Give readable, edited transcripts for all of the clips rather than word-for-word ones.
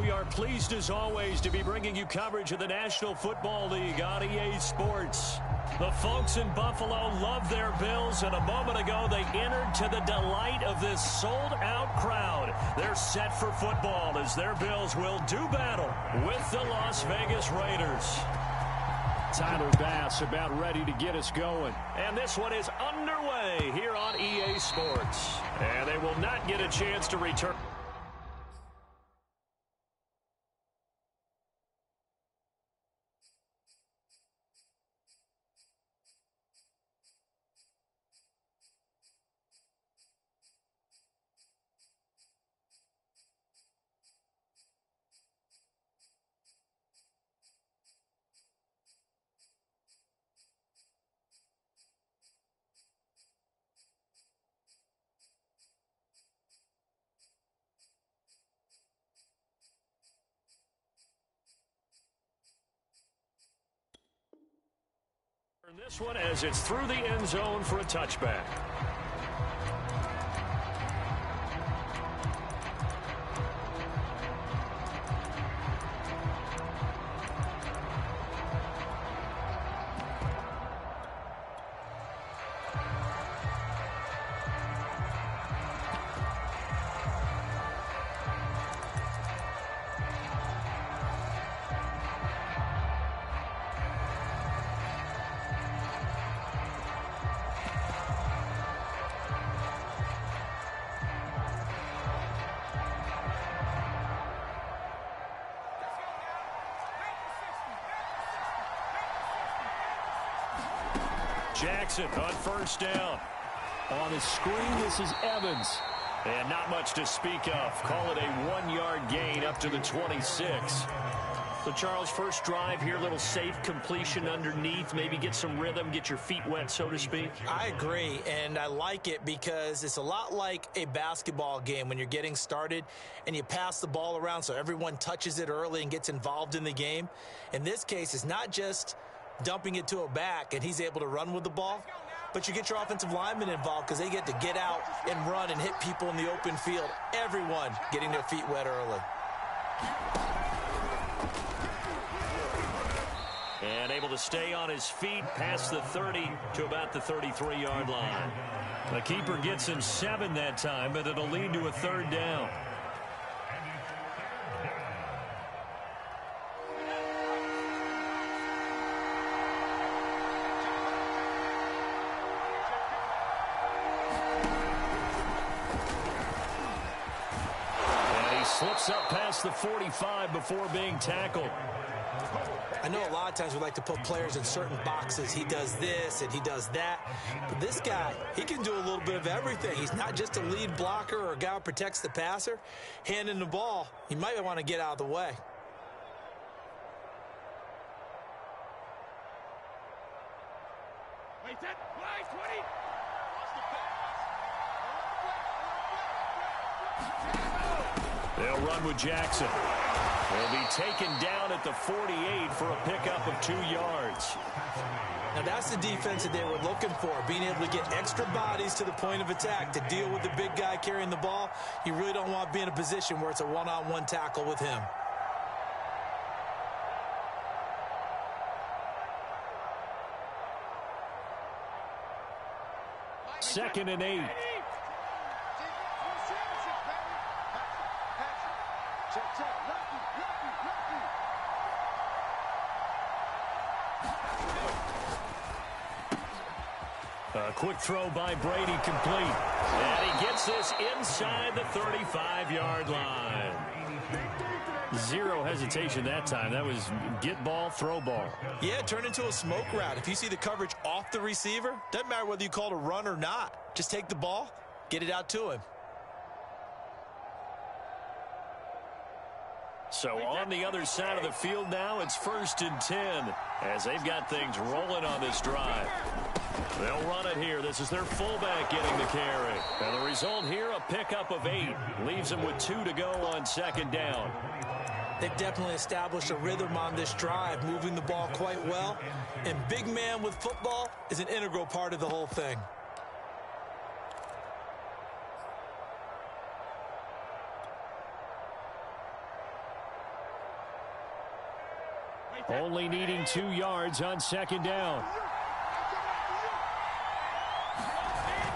We are pleased as always to be bringing you coverage of the National Football League on EA Sports. The folks in Buffalo love their Bills, and a moment ago they entered to the delight of this sold-out crowd. They're set for football as their Bills will do battle with the Las Vegas Raiders. Tyler Bass about ready to get us going. And this one is underway here on EA Sports. And they will not get a chance to return. This one as it's through the end zone for a touchback. Jackson on first down. On the screen, this is Evans. And not much to speak of. Call it a 1-yard gain up to the 26. So, Charles, first drive here, little safe completion underneath. Maybe get some rhythm, get your feet wet, so to speak. I agree, and I like it because it's a lot like a basketball game when you're getting started and you pass the ball around so everyone touches it early and gets involved in the game. In this case, it's not just dumping it to a back and he's able to run with the ball, but you get your offensive linemen involved because they get to get out and run and hit people in the open field. Everyone getting their feet wet early. And able to stay on his feet past the 30 to about the 33-yard line. The keeper gets him 7 that time, but it'll lead to a third down. Slips up past the 45 before being tackled. I know a lot of times we like to put players in certain boxes. He does this and he does that. But this guy, he can do a little bit of everything. He's not just a lead blocker or a guy who protects the passer. Handing the ball, he might want to get out of the way. Wait, that line 20. They'll run with Jackson. He'll be taken down at the 48 for a pickup of 2 yards. Now that's the defense that they were looking for, being able to get extra bodies to the point of attack to deal with the big guy carrying the ball. You really don't want to be in a position where it's a one-on-one tackle with him. Second and 8. A quick throw by Brady complete. And he gets this inside the 35-yard line. Zero hesitation that time. That was get ball, throw ball. Yeah, turn into a smoke route. If you see the coverage off the receiver, doesn't matter whether you call it a run or not. Just take the ball, get it out to him. So on the other side of the field now, it's 1st and 10 as they've got things rolling on this drive. They'll run it here. This is their fullback getting the carry. And the result here, a pickup of 8. Leaves them with 2 to go on second down. They've definitely established a rhythm on this drive, moving the ball quite well. And big man with football is an integral part of the whole thing. Only needing 2 yards on second down.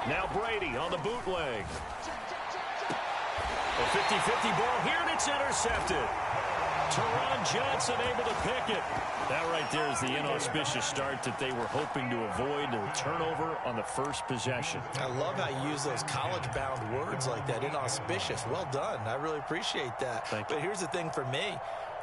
Now Brady on the bootleg. A 50-50 ball here, and it's intercepted. Teron Johnson able to pick it. That right there is the inauspicious start that they were hoping to avoid, a turnover on the first possession. I love how you use those college-bound words like that, inauspicious. Well done. I really appreciate that. Thank you. But here's the thing for me.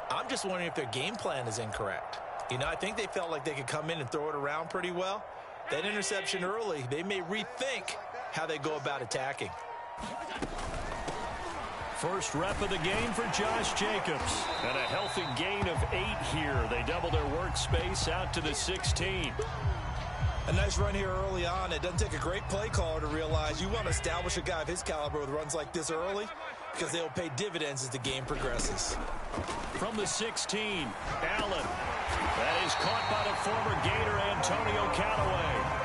I'm just wondering if their game plan is incorrect. You know, I think they felt like they could come in and throw it around pretty well. That interception early, they may rethink how they go about attacking. First rep of the game for Josh Jacobs. And a healthy gain of 8 here. They double their workspace out to the 16. A nice run here early on. It doesn't take a great play caller to realize you want to establish a guy of his caliber with runs like this early, because they'll pay dividends as the game progresses. From the 16, Allen. That is caught by the former Gator Antonio Callaway.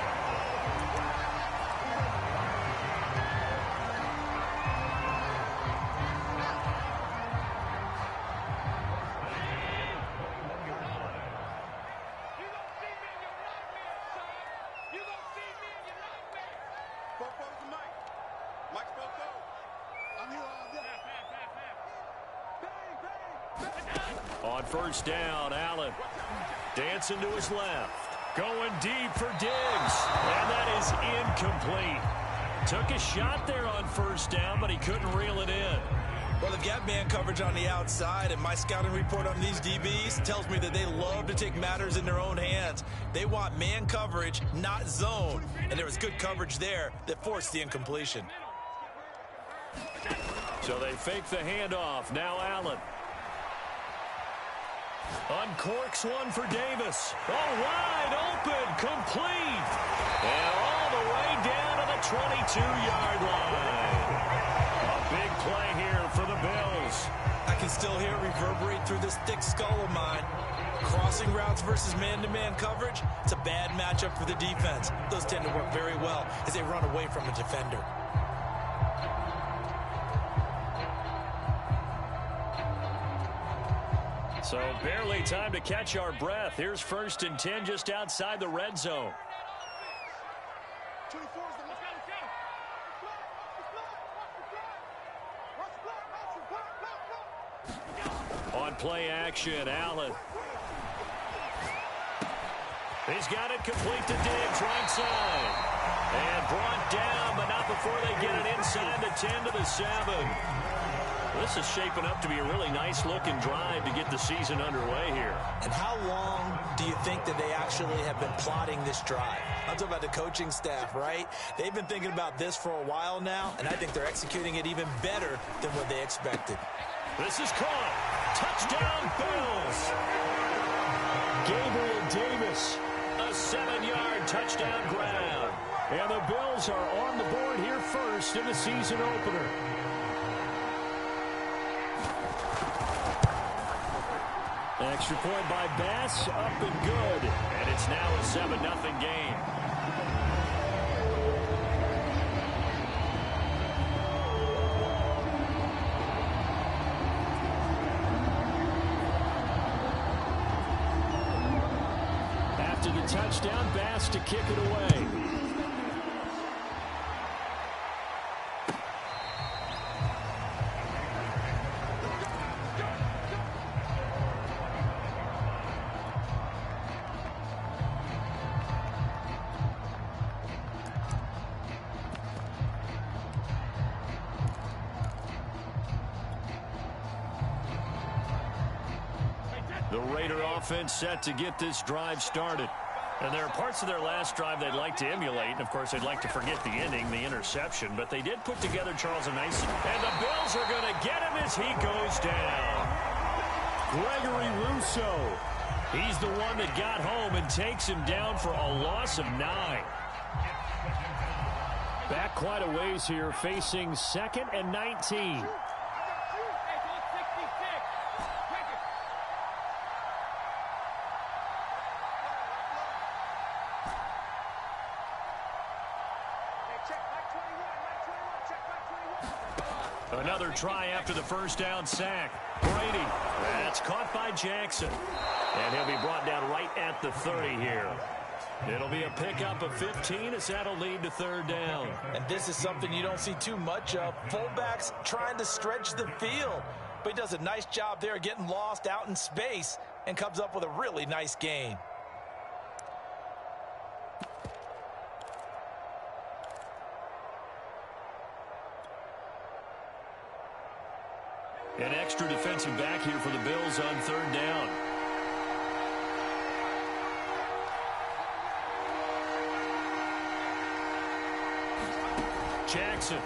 On first down, Allen dancing to his left, going deep for Diggs, and that is incomplete. Took a shot there on first down, but he couldn't reel it in. Well, they've got man coverage on the outside, and my scouting report on these DBs tells me that they love to take matters in their own hands. They want man coverage, not zone, and there was good coverage there that forced the incompletion. So they fake the handoff. Now Allen uncorks one for Davis. Oh, wide open, complete. And all the way down to the 22-yard line. A big play here for the Bills. I can still hear it reverberate through this thick skull of mine. Crossing routes versus man-to-man coverage, it's a bad matchup for the defense. Those tend to work very well as they run away from a defender. So barely time to catch our breath. Here's 1st and 10 just outside the red zone. On play action, Allen. He's got it complete to Diggs, right side. And brought down, but not before they get it inside the 10 to the 7. This is shaping up to be a really nice-looking drive to get the season underway here. And how long do you think that they actually have been plotting this drive? I'm talking about the coaching staff, right? They've been thinking about this for a while now, and I think they're executing it even better than what they expected. This is caught. Touchdown, Bills. Gabriel Davis, a 7-yard touchdown grab. And the Bills are on the board here first in the season opener. Extra point by Bass, up and good. And it's now a 7-0 game. After the touchdown, Bass to kick it away. The Raider offense set to get this drive started. And there are parts of their last drive they'd like to emulate. And, of course, they'd like to forget the ending, the interception. But they did put together Charles and Mason. And the Bills are going to get him as he goes down. Gregory Rousseau. He's the one that got home and takes him down for a loss of 9. Back quite a ways here, facing 2nd and 19. Another try after the first down sack. Brady. That's caught by Jackson. And he'll be brought down right at the 30 here. It'll be a pickup of 15 as that'll lead to third down. And this is something you don't see too much of. Fullbacks trying to stretch the field. But he does a nice job there getting lost out in space and comes up with a really nice gain. An extra defensive back here for the Bills on third down. Jackson.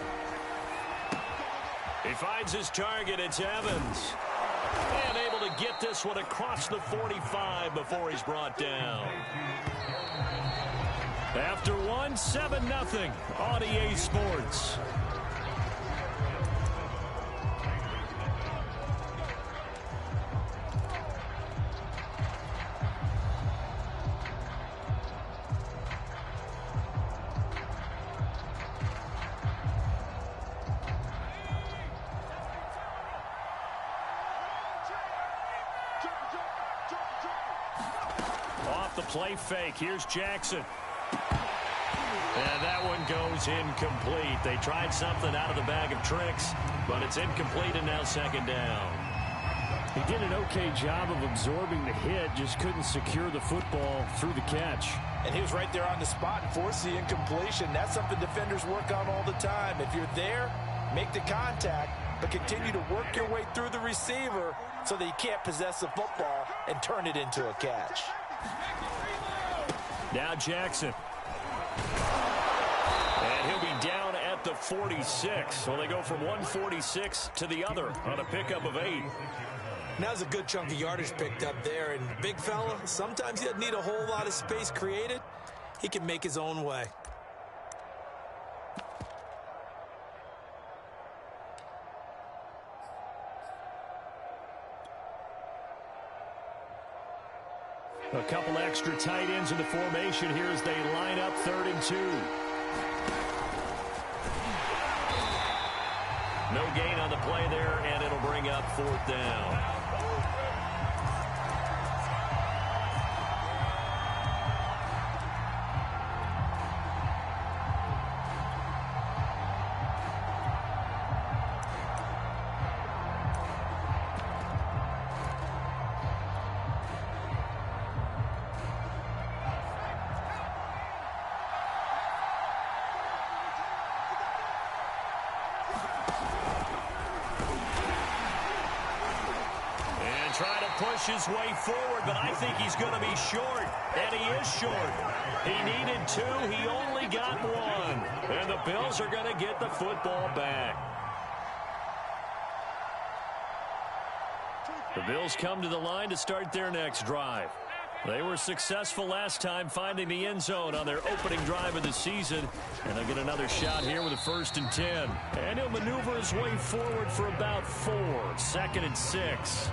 He finds his target. It's Evans. And able to get this one across the 45 before he's brought down. After one, 7-0 on EA Sports. Off the play fake. Here's Jackson. And that one goes incomplete. They tried something out of the bag of tricks, but it's incomplete and now second down. He did an okay job of absorbing the hit, just couldn't secure the football through the catch. And he was right there on the spot and forced the incompletion. That's something defenders work on all the time. If you're there, make the contact, but continue to work your way through the receiver so that you can't possess the football and turn it into a catch. Now Jackson. And he'll be down at the 46. So they go from 146 to the other on a pickup of 8. Now there's a good chunk of yardage picked up there. And big fella, sometimes he doesn't need a whole lot of space created. He can make his own way. A couple extra tight ends in the formation here as they line up 3rd and 2. No gain on the play there, and it'll bring up 4th down. Trying to push his way forward, but I think he's going to be short, and he is short. He needed 2. He only got 1, and the Bills are going to get the football back. The Bills come to the line to start their next drive. They were successful last time finding the end zone on their opening drive of the season, and they'll get another shot here with a 1st and 10. And he'll maneuver his way forward for about 4, 2nd and 6.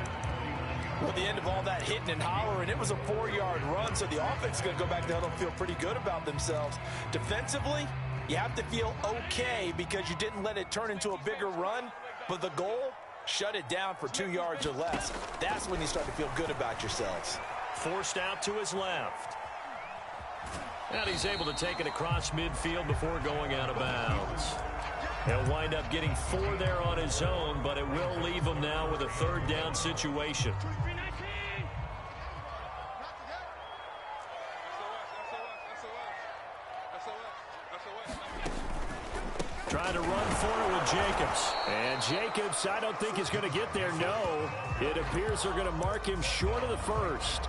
Well, at the end of all that hitting and hollering, it was a 4-yard run, so the offense is going to go back down and feel pretty good about themselves. Defensively, you have to feel okay because you didn't let it turn into a bigger run, but the goal, shut it down for 2 yards or less. That's when you start to feel good about yourselves. Forced out to his left. And he's able to take it across midfield before going out of bounds. He'll wind up getting 4 there on his own, but it will leave him now with a 3rd down situation. Trying to run for it with Jacobs. And Jacobs, I don't think is going to get there. No. It appears they're going to mark him short of the 1st.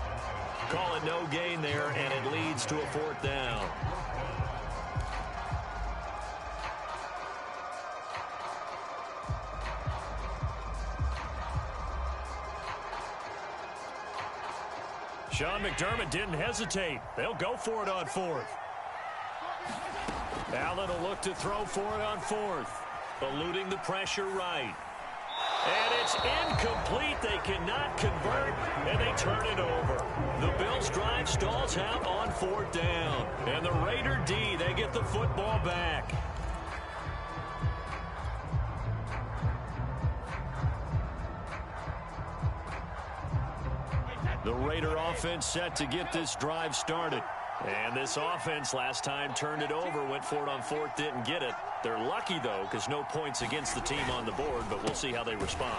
Call it no gain there, and it leads to a 4th down. Sean McDermott didn't hesitate. They'll go for it on 4th. Allen will look to throw for it on 4th. Eluding the pressure right. And it's incomplete. They cannot convert, and they turn it over. The Bills drive stalls out on 4th down. And the Raider D, they get the football back. The Raider offense set to get this drive started. And this offense last time turned it over, went for it on fourth, didn't get it. They're lucky, though, because no points against the team on the board, but we'll see how they respond.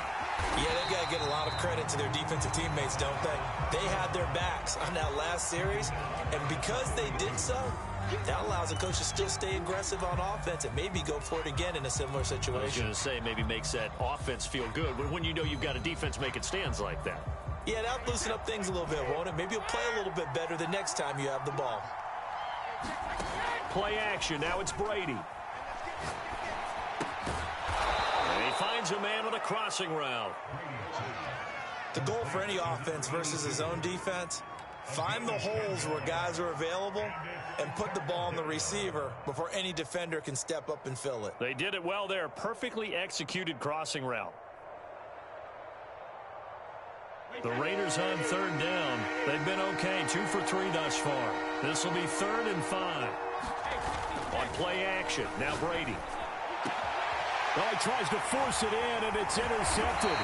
Yeah, they've got to get a lot of credit to their defensive teammates, don't they? They had their backs on that last series, and because they did so, that allows the coach to still stay aggressive on offense and maybe go for it again in a similar situation. I was going to say maybe makes that offense feel good, but when you know you've got a defense making stands like that. Yeah, that'll loosen up things a little bit, won't it? Maybe you'll play a little bit better the next time you have the ball. Play action. Now it's Brady. And he finds a man on a crossing route. The goal for any offense versus his own defense, find the holes where guys are available and put the ball on the receiver before any defender can step up and fill it. They did it well there. Perfectly executed crossing route. The Raiders on third down. They've been okay, 2 for 3 thus far. This will be 3rd and 5. On play action, now Brady. Well, he tries to force it in, and it's intercepted.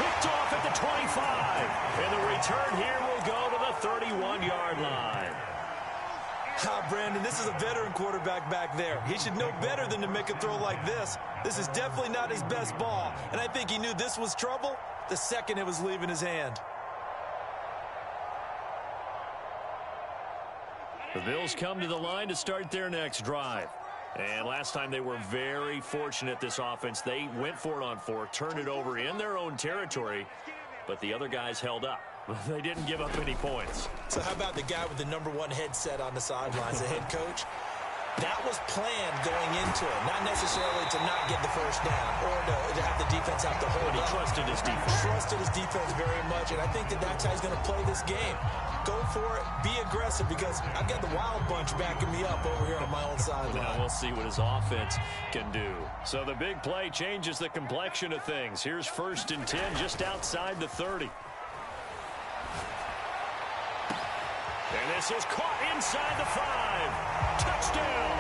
Picked off at the 25. And the return here will go to the 31-yard line. Brandon, this is a veteran quarterback back there. He should know better than to make a throw like this. This is definitely not his best ball, and I think he knew this was trouble the second it was leaving his hand. The Bills come to the line to start their next drive. And last time they were very fortunate, this offense. They went for it on 4, turned it over in their own territory, but the other guys held up. They didn't give up any points. So how about the guy with the #1 headset on the sidelines, the head coach? That was planned going into it, not necessarily to not get the first down or to have the defense have to hold But he up. trusted his defense. Trusted his defense very much, and I think that's how he's going to play this game. Go for it, be aggressive, because I've got the wild bunch backing me up over here on my own sideline. Now we'll see what his offense can do. So the big play changes the complexion of things. Here's 1st and 10 just outside the 30. And this is caught inside the 5. Touchdown.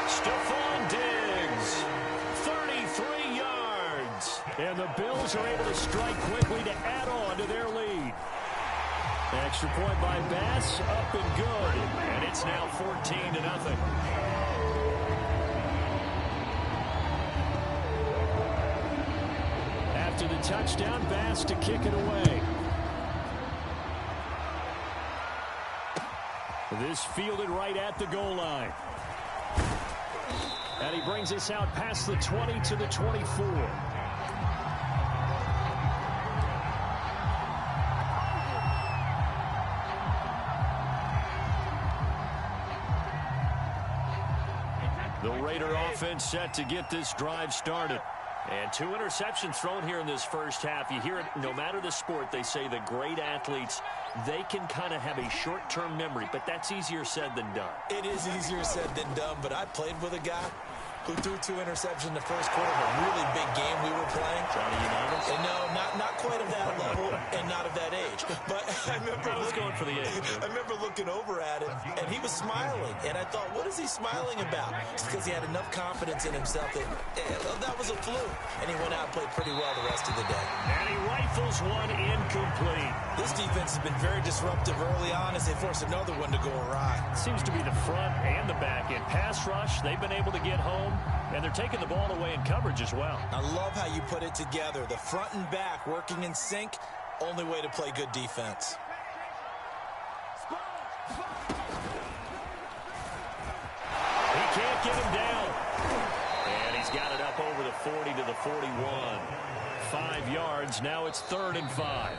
Stephon Diggs. 33 yards. And the Bills are able to strike quickly to add on to their lead. Extra point by Bass, up and good. And it's now 14-0. After the touchdown, Bass to kick it away. This fielded right at the goal line. And he brings us out past the 20 to the 24. The Raider offense set to get this drive started. And 2 interceptions thrown here in this first half. You hear it, no matter the sport, they say the great athletes, they can kind of have a short-term memory, but that's easier said than done. It is easier said than done, but I played with a guy who threw 2 interceptions in the first quarter of a really big game we were playing. Johnny Unitas? And no, not quite of that level and not of that age. But I was going for the age. I remember looking over at him, and he was smiling. And I thought, what is he smiling about? It's because he had enough confidence in himself that that was a fluke. And he went out and played pretty well the rest of the day. And he rifles one incomplete. This defense has been very disruptive early on as they force another one to go awry. Seems to be the front and the back end. Pass rush, they've been able to get home, and they're taking the ball away in coverage as well. I love how you put it together. The front and back working in sync, only way to play good defense. He can't get him down. And he's got it up over the 40 to the 41. 5 yards. Now it's 3rd and 5.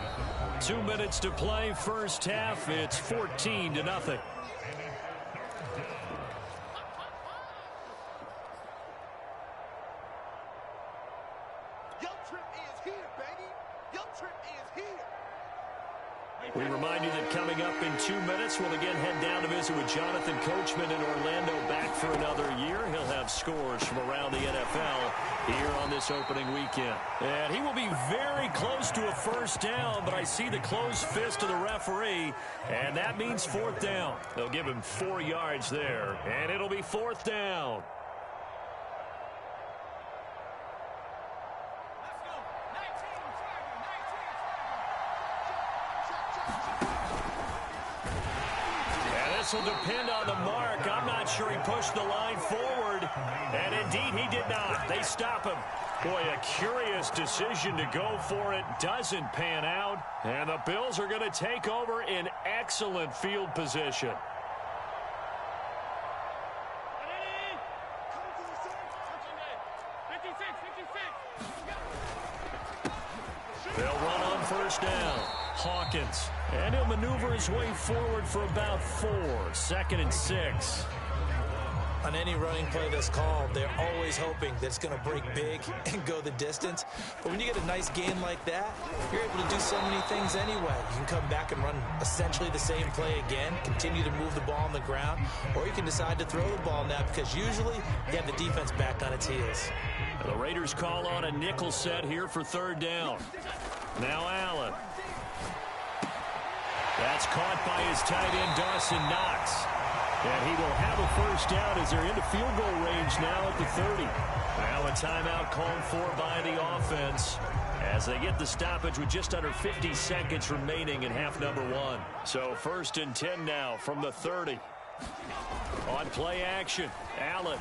2 minutes to play. First half. It's 14-0. We remind you that coming up in 2 minutes, we'll again head down to visit with Jonathan Coachman in Orlando, back for another year. He'll have scores from around the NFL here on this opening weekend. And he will be very close to a first down, but I see the closed fist of the referee, and that means 4th down. They'll give him 4 yards there, and it'll be 4th down. this will depend on the mark. I'm not sure he pushed the line forward. And indeed, he did not. They stop him. Boy, a curious decision to go for it. Doesn't pan out. And the Bills are going to take over in excellent field position. They'll run on first down. Hawkins. And he'll maneuver his way forward for about 4. 2nd and 6. On any running play that's called, they're always hoping that it's going to break big and go the distance. But when you get a nice gain like that, you're able to do so many things anyway. You can come back and run essentially the same play again, continue to move the ball on the ground, or you can decide to throw the ball now because usually you have the defense back on its heels. The Raiders call on a nickel set here for 3rd down. Now Allen. That's caught by his tight end, Dawson Knox. And he will have a first down as they're into field goal range now at the 30. Now a timeout called for by the offense as they get the stoppage with just under 50 seconds remaining in half number 1. So 1st and 10 now from the 30. On play action, Allen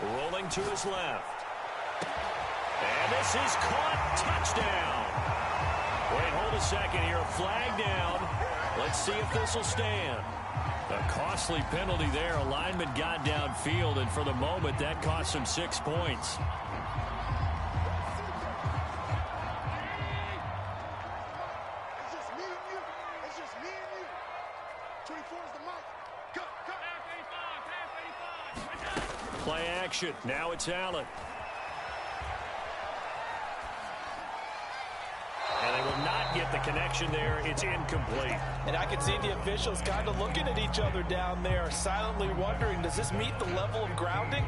rolling to his left. And this is caught. Touchdown. Wait, hold a second here. A flag down. Let's see if this will stand. A costly penalty there. A lineman got downfield, and for the moment, that cost him 6 points. It's just me and you. It's just me and you. 24 is the mic. Go, go. Half 85. Play action. Now it's Allen. And they will not get the connection there. It's incomplete. And I can see the officials kind of looking at each other down there, silently wondering, does this meet the level of grounding?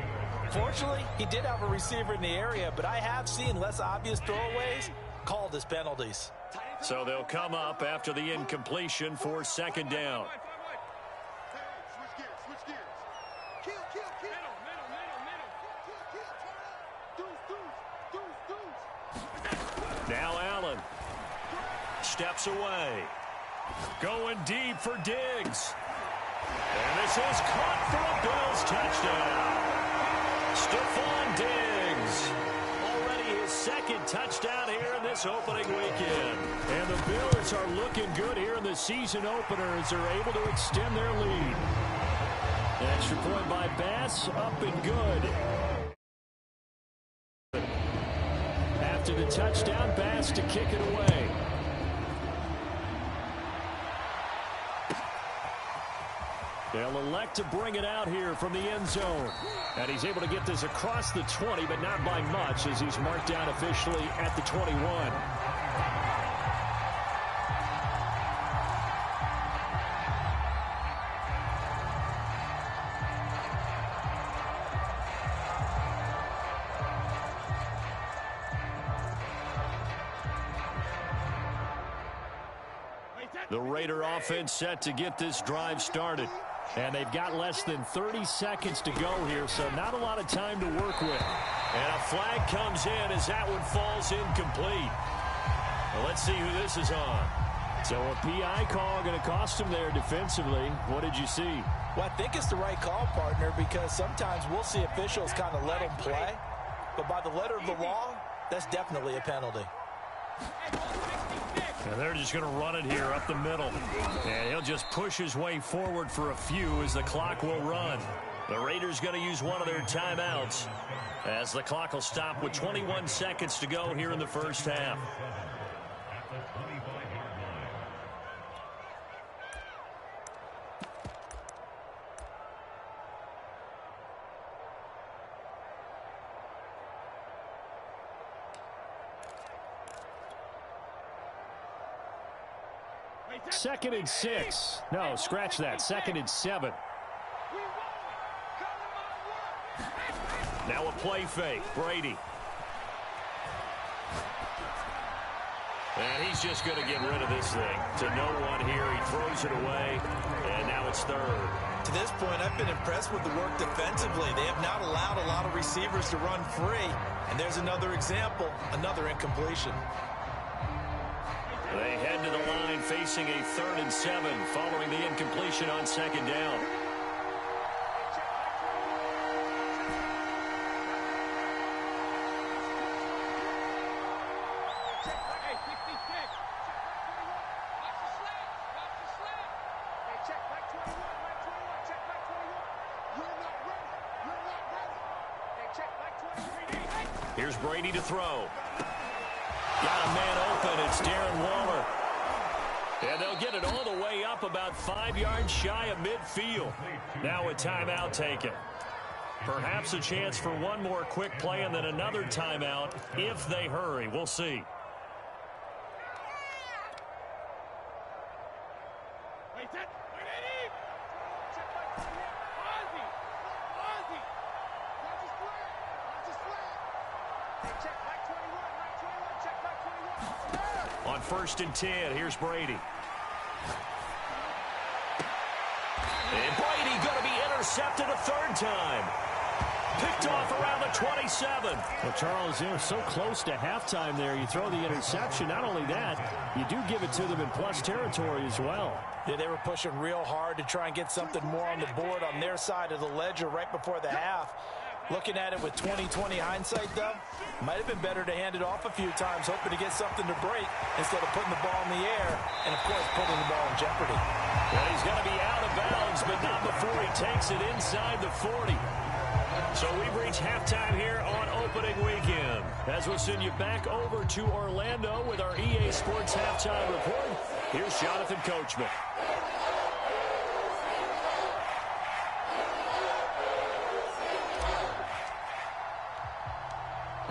Fortunately, he did have a receiver in the area, but I have seen less obvious throwaways called as penalties. So they'll come up after the incompletion for 2nd down. Switch gears, switch gears. Kill, kill, kill. Middle. Deuce. Now Allen steps away. Going deep for Diggs. And this is caught for a Bills touchdown. Stephon Diggs. Already his 2nd touchdown here in this opening weekend. And the Bills are looking good here in the season opener as they're able to extend their lead. Extra point by Bass, up and good. After the touchdown, Bass to kick it away. They'll elect to bring it out here from the end zone. And he's able to get this across the 20, but not by much as he's marked down officially at the 21. The Raider offense set to get this drive started. And they've got less than 30 seconds to go here, so not a lot of time to work with. And a flag comes in as that one falls incomplete. Well, let's see who this is on. So a PI call going to cost him there defensively. What did you see? Well, I think it's the right call, partner, because sometimes we'll see officials kind of let them play. But by the letter of the law, that's definitely a penalty. And they're just going to run it here up the middle. And he'll just push his way forward for a few as the clock will run. The Raiders going to use one of their timeouts as the clock will stop with 21 seconds to go here in the first half. Second and 6. No, scratch that. 2nd and 7. Now a play fake. Brady. And he's just going to get rid of this thing. To no one here. He throws it away. And now it's 3rd. To this point, I've been impressed with the work defensively. They have not allowed a lot of receivers to run free. And there's another example. Another incompletion. They head to the line facing a 3rd and 7 following the incompletion on 2nd down. Here's Brady to throw. Got a man open. It's Darren Waller. And they'll get it all the way up about 5 yards shy of midfield. Now a timeout taken. Perhaps a chance for one more quick play and then another timeout if they hurry. We'll see. On 1st and 10, here's Brady. And Brady going to be intercepted a 3rd time. Picked off around the 27. Well, Charles, they're so close to halftime there. You throw the interception. Not only that, you do give it to them in plus territory as well. Yeah, they were pushing real hard to try and get something more on the board on their side of the ledger right before the half. Looking at it with 20/20 hindsight, though, might have been better to hand it off a few times, hoping to get something to break instead of putting the ball in the air and, of course, putting the ball in jeopardy. Well, he's going to be out of bounds, but not before he takes it inside the 40. So we've reached halftime here on opening weekend. As we'll send you back over to Orlando with our EA Sports Halftime Report, here's Jonathan Coachman.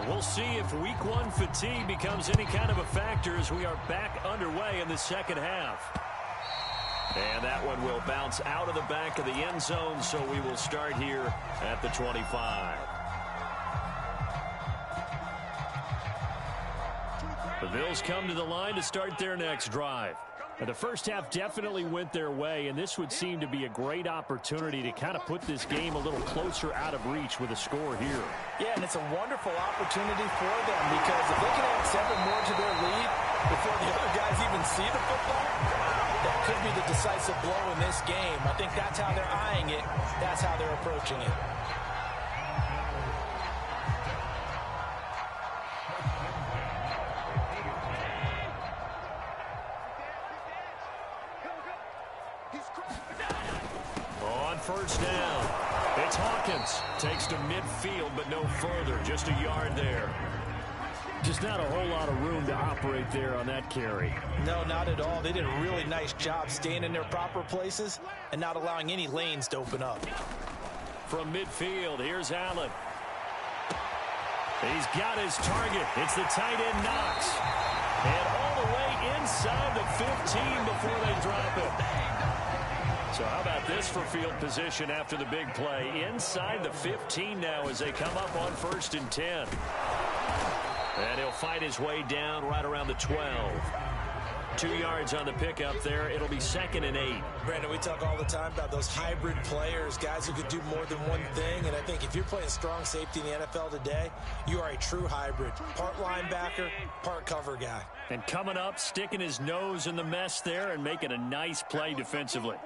We'll see if week 1 fatigue becomes any kind of a factor as we are back underway in the second half. And that one will bounce out of the back of the end zone, so we will start here at the 25. The Bills come to the line to start their next drive. And the first half definitely went their way, and this would seem to be a great opportunity to kind of put this game a little closer out of reach with a score here. Yeah, and it's a wonderful opportunity for them because if they can add 7 more to their lead before the other guys even see the football, that could be the decisive blow in this game. I think that's how they're eyeing it. That's how they're approaching it. On 1st down, it's Hawkins. Takes to midfield, but no further. Just a yard there. Just not a whole lot of room to operate there on that carry. No, not at all. They did a really nice job staying in their proper places and not allowing any lanes to open up. From midfield, here's Allen. He's got his target. It's the tight end Knox. And all the way inside the 15 before they drop it. So how about this for field position after the big play? Inside the 15 now as they come up on 1st and 10. And he'll fight his way down right around the 12. 2 yards on the pickup there. It'll be 2nd and 8. Brandon, we talk all the time about those hybrid players, guys who could do more than one thing. And I think if you're playing strong safety in the NFL today, you are a true hybrid. Part linebacker, part cover guy. And coming up, sticking his nose in the mess there and making a nice play defensively.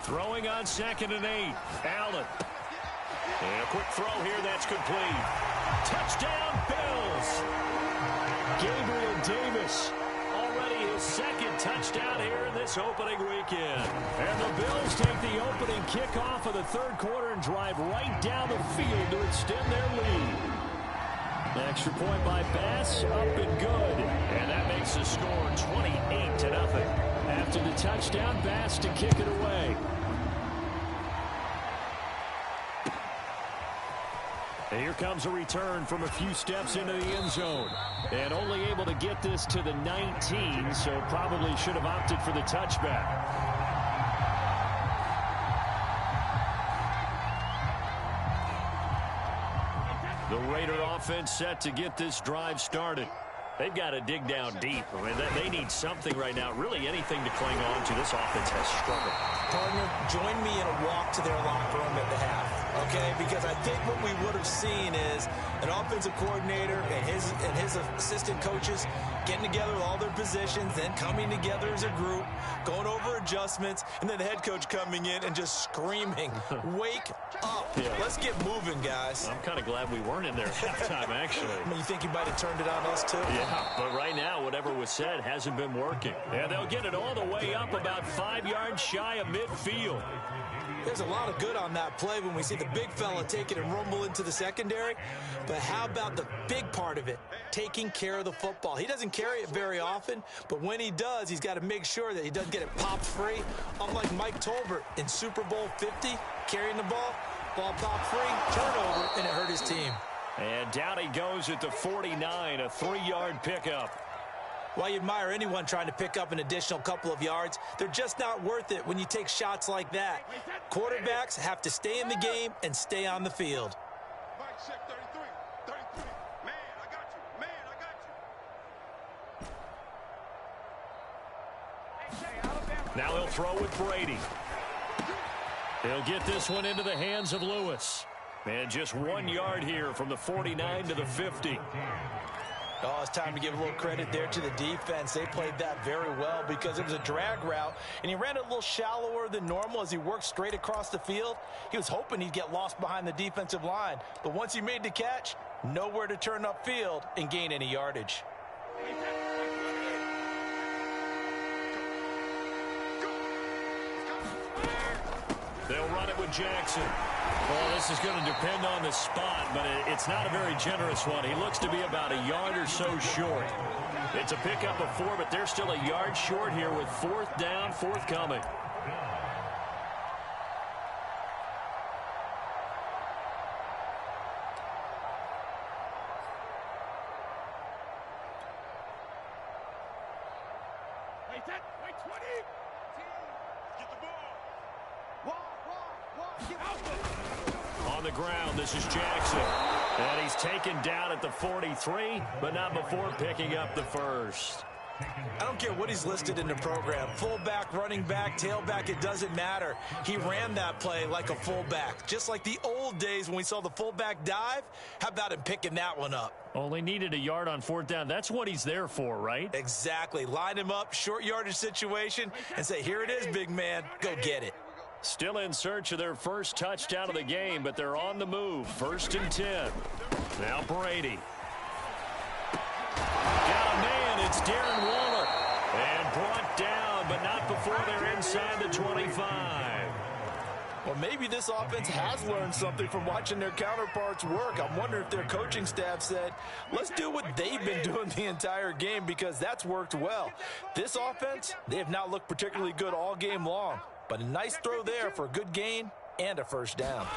Throwing on 2nd and 8. Allen. And a quick throw here. That's complete. Touchdown, Bills. Gabriel Davis. Already his 2nd touchdown here in this opening weekend. And the Bills take the opening kickoff of the 3rd quarter and drive right down the field to extend their lead. The extra point by Bass, up and good. And that makes the score 28-0. After the touchdown, Bass to kick it away. And here comes a return from a few steps into the end zone. And only able to get this to the 19, so probably should have opted for the touchback. The Raider offense set to get this drive started. They've got to dig down deep. I mean, they need something right now, really anything to cling on to. This offense has struggled. Partner, join me in a walk to their locker room at the half, okay? Because I think what we would have seen is an offensive coordinator and his assistant coaches getting together with all their positions, then coming together as a group, going over adjustments, and then the head coach coming in and just screaming, wake up. Yeah. Let's get moving, guys. I'm kind of glad we weren't in there at halftime, actually. I mean, you think he might have turned it on us, too? Yeah, but right now, whatever was said hasn't been working. And they'll get it all the way up about 5 yards shy of midfield. There's a lot of good on that play when we see the big fella take it and rumble into the secondary. But how about the big part of it, taking care of the football? He doesn't carry it very often, but when he does, he's got to make sure that he doesn't get it popped free. Unlike Mike Tolbert in Super Bowl 50, carrying the ball popped free, turnover, and it hurt his team. And down he goes at the 49, a 3-yard pickup. While you admire anyone trying to pick up an additional couple of yards, they're just not worth it when you take shots like that. Quarterbacks have to stay in the game and stay on the field. Mike, check 33. 33. Man, I got you. Man, I got you. Now he'll throw with Brady. He'll get this one into the hands of Lewis. And just 1 yard here from the 49 to the 50. Oh, it's time to give a little credit there to the defense. They played that very well because it was a drag route, and he ran it a little shallower than normal as he worked straight across the field. He was hoping he'd get lost behind the defensive line, but once he made the catch, nowhere to turn upfield and gain any yardage. They'll run it with Jackson. Well, this is going to depend on the spot, but it's not a very generous one. He looks to be about a yard or so short. It's a pickup of 4, but they're still a yard short here with 4th down, forthcoming. Wait, 20. Get the ball. On the ground, this is Jackson. And he's taken down at the 43, but not before picking up the first. I don't care what he's listed in the program. Fullback, running back, tailback, it doesn't matter. He ran that play like a fullback. Just like the old days when we saw the fullback dive. How about him picking that one up? Only needed a yard on 4th down. That's what he's there for, right? Exactly. Line him up, short yardage situation, and say, here it is, big man. Go get it. Still in search of their first touchdown of the game, but they're on the move. 1st and 10. Now Brady. Got a man. It's Darren Waller. And brought down, but not before they're inside the 25. Well, maybe this offense has learned something from watching their counterparts work. I'm wondering if their coaching staff said, let's do what they've been doing the entire game, because that's worked well. This offense, they have not looked particularly good all game long. But a nice throw there for a good gain and a 1st down.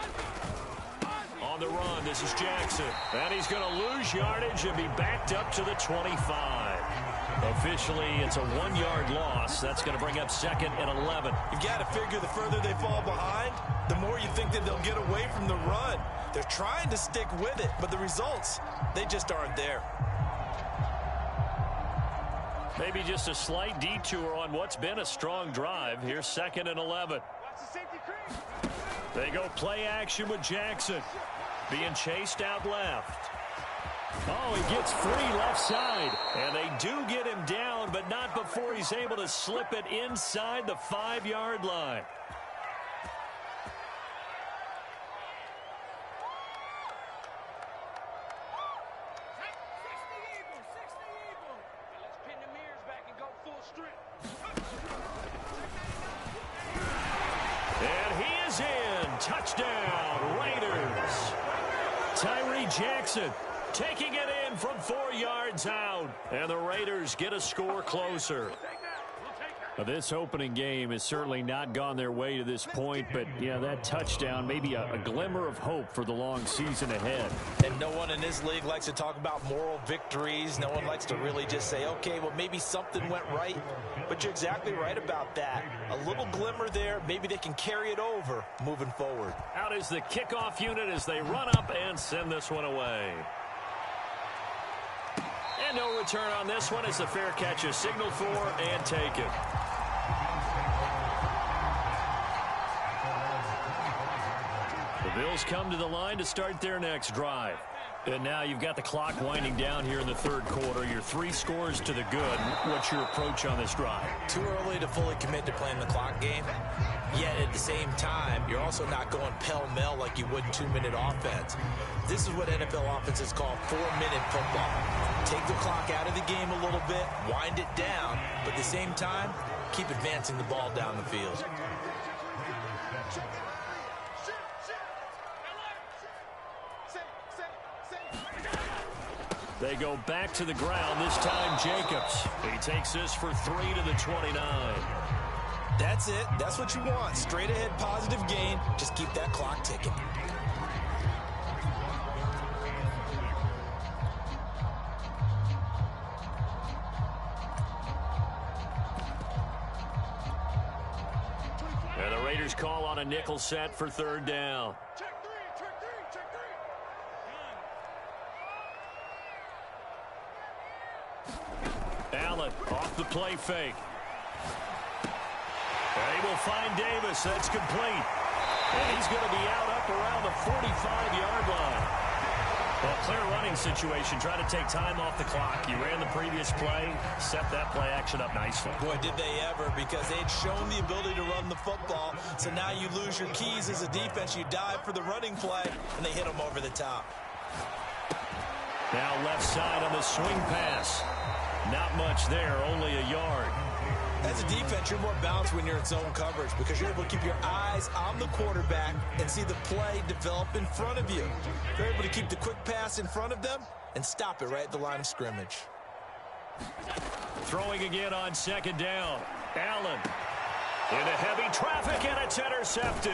On the run, this is Jackson. And he's going to lose yardage and be backed up to the 25. Officially, it's a 1-yard loss. That's going to bring up 2nd and 11. You've got to figure the further they fall behind, the more you think that they'll get away from the run. They're trying to stick with it, but the results, they just aren't there. Maybe just a slight detour on what's been a strong drive. Here's 2nd and 11. They go play action with Jackson. Being chased out left. Oh, he gets free left side. And they do get him down, but not before he's able to slip it inside the 5-yard line. And he is in. Touchdown, Raiders. Tyree Jackson taking it in from 4 yards out. And the Raiders get a score closer. This opening game has certainly not gone their way to this point, but, yeah, that touchdown, maybe a glimmer of hope for the long season ahead. And no one in this league likes to talk about moral victories. No one likes to really just say, okay, well, maybe something went right. But you're exactly right about that. A little glimmer there. Maybe they can carry it over moving forward. Out is the kickoff unit as they run up and send this one away. And no return on this one as the fair catch is signaled for and taken. The Bills come to the line to start their next drive. And now you've got the clock winding down here in the third quarter. You're 3 scores to the good. What's your approach on this drive? Too early to fully commit to playing the clock game. Yet at the same time, you're also not going pell-mell like you would in 2-minute offense. This is what NFL offenses call 4-minute football. Take the clock out of the game a little bit, wind it down, but at the same time, keep advancing the ball down the field. They go back to the ground, this time Jacobs. He takes this for 3 to the 29. That's it. That's what you want. Straight ahead positive gain. Just keep that clock ticking. And the Raiders call on a nickel set for 3rd down. Allen off the play fake. They will find Davis. That's complete. And he's going to be out up around the 45-yard line. Well, clear running situation. Trying to take time off the clock. He ran the previous play, set that play action up nicely. Boy, did they ever, because they'd shown the ability to run the football. So now you lose your keys as a defense. You dive for the running play, and they hit them over the top. Now left side on the swing pass. Not much there, only a yard. As a defense, you're more balanced when you're in zone coverage because you're able to keep your eyes on the quarterback and see the play develop in front of you. You're able to keep the quick pass in front of them and stop it right at the line of scrimmage. Throwing again on 2nd down. Allen into heavy traffic, and it's intercepted.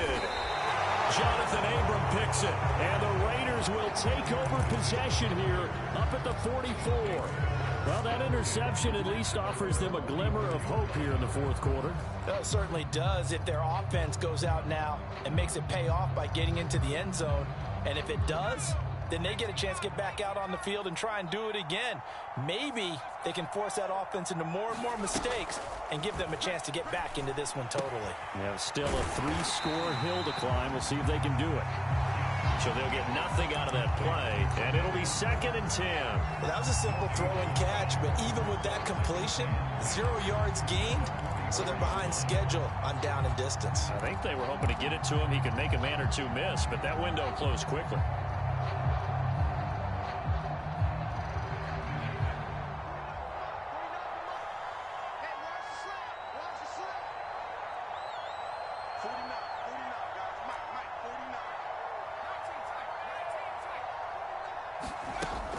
Jonathan Abram picks it, and the Raiders will take over possession here up at the 44. Well, that interception at least offers them a glimmer of hope here in the 4th quarter. Well, it certainly does if their offense goes out now and makes it pay off by getting into the end zone. And if it does, then they get a chance to get back out on the field and try and do it again. Maybe they can force that offense into more and more mistakes and give them a chance to get back into this one totally. Yeah, still a 3-score hill to climb. We'll see if they can do it. So they'll get nothing out of that play, and it'll be 2nd and 10. Well, that was a simple throw and catch, but even with that completion, 0 yards gained, so they're behind schedule on down and distance. I think they were hoping to get it to him. He could make a man or two miss, but that window closed quickly.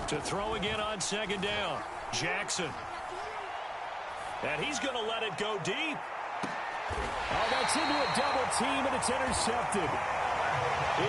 To throw again on 2nd down. Jackson. And he's going to let it go deep. Oh, that's into a double team, and it's intercepted.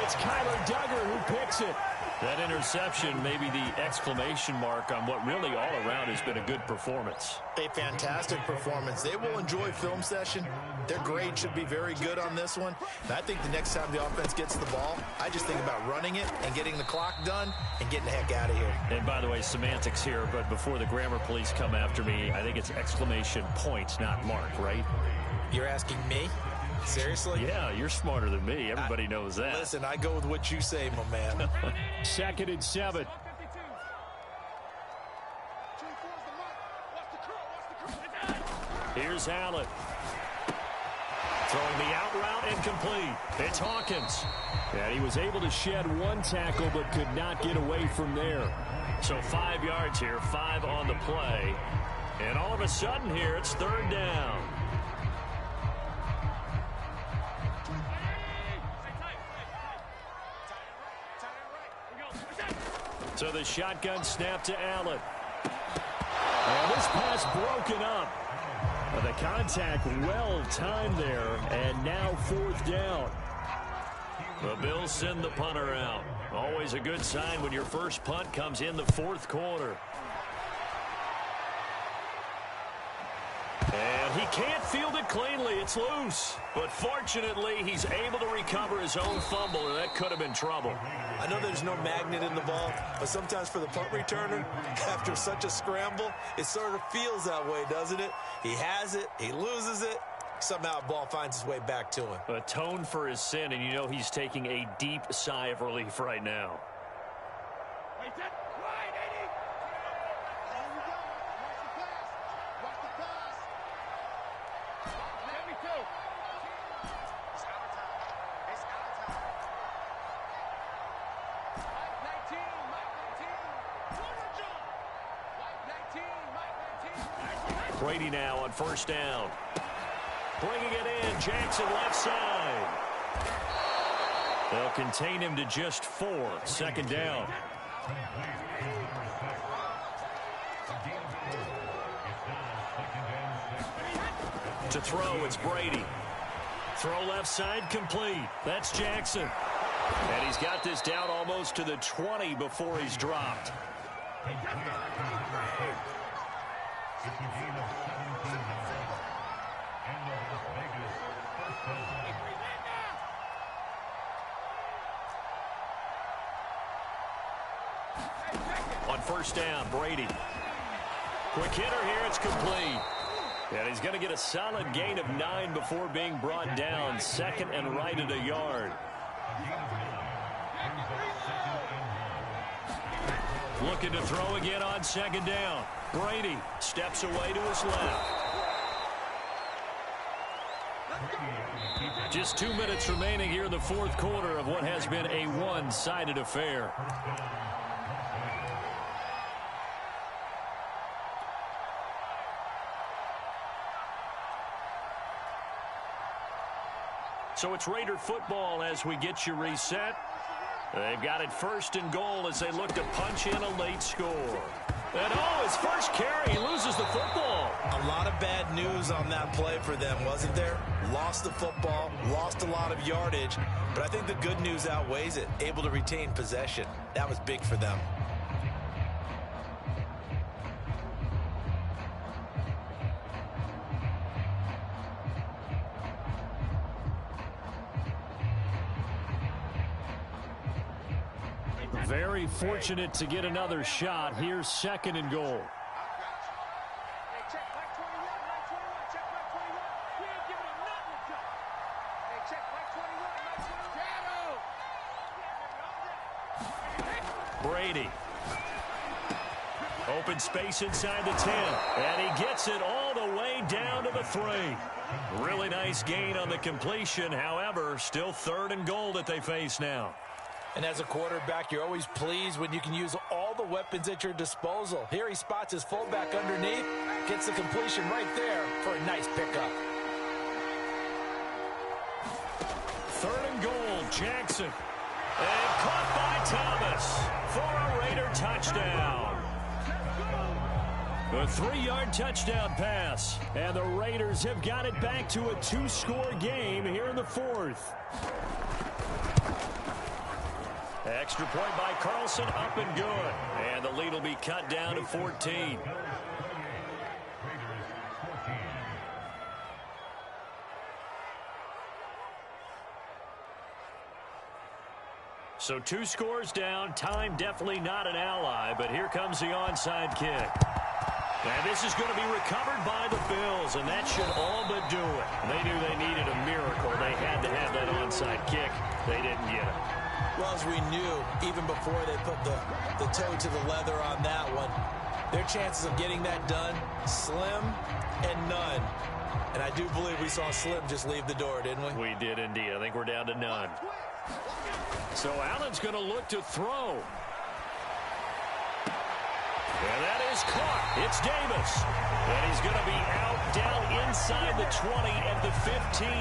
It's Kyler Duggar who picks it. That interception may be the exclamation mark on what really all around has been a good performance. A fantastic performance. They will enjoy film session. Their grade should be very good on this one. And I think the next time the offense gets the ball, I just think about running it and getting the clock done and getting the heck out of here. And by the way, semantics here, but before the grammar police come after me, I think it's exclamation point, not mark, right? You're asking me? Seriously? Yeah, you're smarter than me. Everybody knows that. Listen, I go with what you say, my man. 2nd and 7. Here's Allen. Throwing the out route incomplete. It's Hawkins. And he was able to shed 1 tackle but could not get away from there. So 5 yards here, 5 on the play. And all of a sudden here, it's 3rd down. So the shotgun snap to Allen. And this pass broken up. The contact well timed there, and now 4th down. The Bills send the punter out. Always a good sign when your first punt comes in the 4th quarter. And he can't field it cleanly. It's loose. But fortunately, he's able to recover his own fumble, and that could have been trouble. I know there's no magnet in the ball, but sometimes for the punt returner, after such a scramble, it sort of feels that way, doesn't it? He has it, he loses it, somehow the ball finds its way back to him. Atoned for his sin, and you know he's taking a deep sigh of relief right now. Brady now on first down. Bringing it in, Jackson left side. They'll contain him to just 4. Second down. To throw, it's Brady. Throw left side, complete. That's Jackson. And he's got this down almost to the 20 before he's dropped. On first down, Brady. Quick hitter here, it's complete. And he's going to get a solid gain of 9 before being brought down. Second and right at a yard. Looking to throw again on second down. Brady steps away to his left. Just 2 minutes remaining here in the fourth quarter of what has been a one-sided affair. So it's Raider football as we get you reset. They've got it first and goal as they look to punch in a late score. And his first carry, he loses the football. A lot of bad news on that play for them, wasn't there? Lost the football, lost a lot of yardage, but I think the good news outweighs it. Able to retain possession. That was big for them. Very fortunate to get another shot. Here's second and goal. Brady. Open space inside the 10. And he gets it all the way down to the 3. Really nice gain on the completion. However, still third and goal that they face now. And as a quarterback, you're always pleased when you can use all the weapons at your disposal. Here he spots his fullback underneath, gets the completion right there for a nice pickup. Third and goal, Jackson. And caught by Thomas for a Raider touchdown. A 3-yard touchdown pass. And the Raiders have got it back to a 2-score game here in the fourth. Extra point by Carlson, up and good. And the lead will be cut down to 14. So 2 scores down. Time definitely not an ally, but here comes the onside kick. And this is going to be recovered by the Bills, and that should all but do it. They knew they needed a miracle. They had to have that onside kick. They didn't get it. Well, as we knew, even before they put the toe to the leather on that one, their chances of getting that done, slim and none. And I do believe we saw Slim just leave the door, didn't we? We did indeed. I think we're down to none. So Allen's going to look to throw. And that is caught. It's Davis. And he's going to be out down inside the 20 at the 15.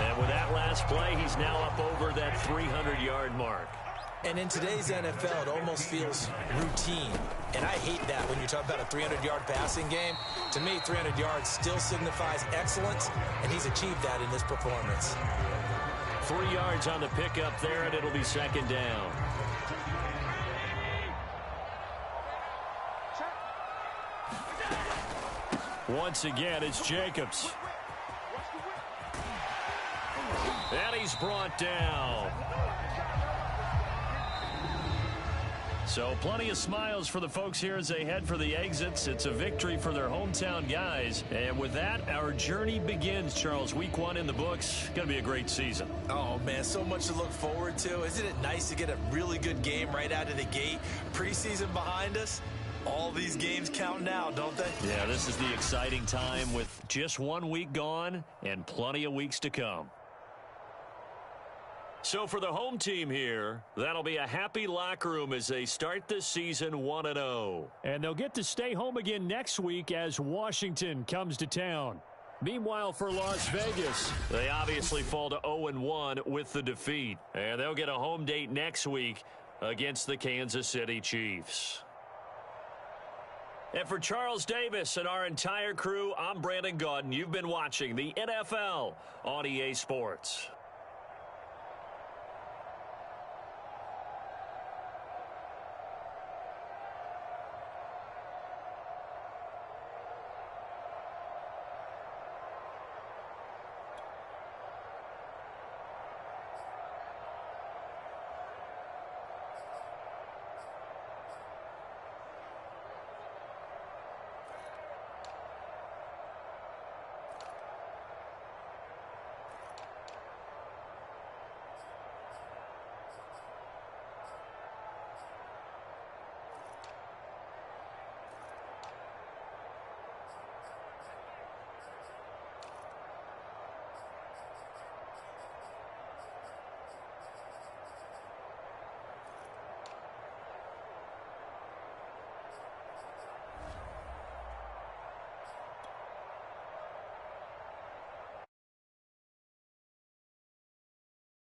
And with that last play, he's now up over that 300-yard mark. And in today's NFL, it almost feels routine. And I hate that when you talk about a 300-yard passing game. To me, 300 yards still signifies excellence, and he's achieved that in this performance. 3 yards on the pickup there, and it'll be second down. Once again, it's Jacobs. And he's brought down. So plenty of smiles for the folks here as they head for the exits. It's a victory for their hometown guys. And with that, our journey begins, Charles. Week 1 in the books. Going to be a great season. Oh, man, so much to look forward to. Isn't it nice to get a really good game right out of the gate? Preseason behind us. All these games count now, don't they? Yeah, this is the exciting time with just 1 week gone and plenty of weeks to come. So for the home team here, that'll be a happy locker room as they start this season 1-0. And they'll get to stay home again next week as Washington comes to town. Meanwhile, for Las Vegas, they obviously fall to 0-1 with the defeat. And they'll get a home date next week against the Kansas City Chiefs. And for Charles Davis and our entire crew, I'm Brandon Gaudin. You've been watching the NFL on EA Sports.